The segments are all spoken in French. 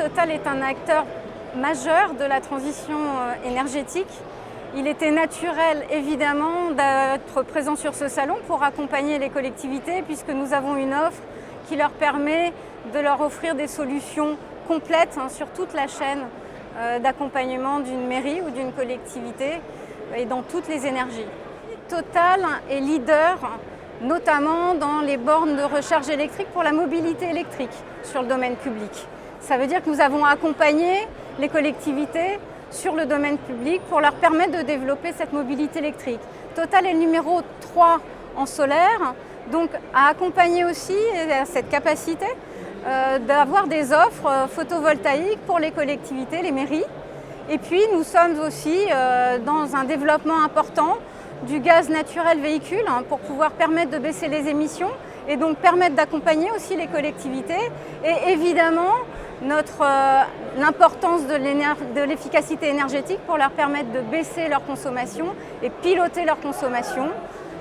Total est un acteur majeur de la transition énergétique. Il était naturel, évidemment, d'être présent sur ce salon pour accompagner les collectivités, puisque nous avons une offre qui leur permet de leur offrir des solutions complètes sur toute la chaîne d'accompagnement d'une mairie ou d'une collectivité et dans toutes les énergies. Total est leader, notamment dans les bornes de recharge électrique pour la mobilité électrique sur le domaine public. Ça veut dire que nous avons accompagné les collectivités sur le domaine public pour leur permettre de développer cette mobilité électrique. Total est le numéro 3 en solaire, donc a accompagné aussi cette capacité d'avoir des offres photovoltaïques pour les collectivités, les mairies. Et puis nous sommes aussi dans un développement important du gaz naturel véhicule pour pouvoir permettre de baisser les émissions et donc permettre d'accompagner aussi les collectivités. Et évidemment, l'importance de l'efficacité énergétique pour leur permettre de baisser leur consommation et piloter leur consommation.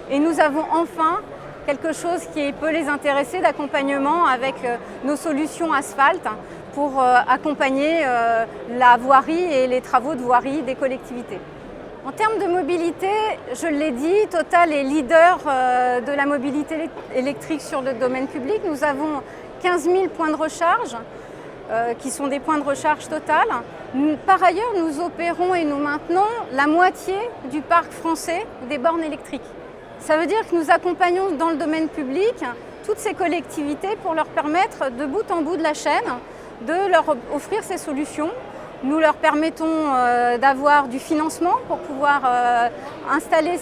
Et nous avons enfin quelque chose qui peut les intéresser d'accompagnement avec nos solutions asphalte pour accompagner la voirie et les travaux de voirie des collectivités. En termes de mobilité, je l'ai dit, Total est leader de la mobilité électrique sur le domaine public. Nous avons 15 000 points de recharge qui sont des points de recharge Total. Par ailleurs, nous opérons et nous maintenons la moitié du parc français des bornes électriques. Ça veut dire que nous accompagnons dans le domaine public toutes ces collectivités pour leur permettre de bout en bout de la chaîne de leur offrir ces solutions. Nous leur permettons d'avoir du financement pour pouvoir installer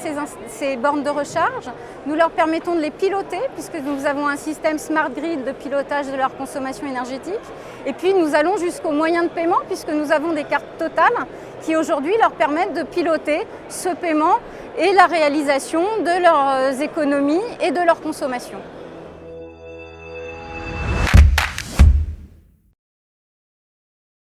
ces bornes de recharge. Nous leur permettons de les piloter puisque nous avons un système Smart Grid de pilotage de leur consommation énergétique. Et puis nous allons jusqu'aux moyens de paiement puisque nous avons des cartes Total qui aujourd'hui leur permettent de piloter ce paiement et la réalisation de leurs économies et de leur consommation.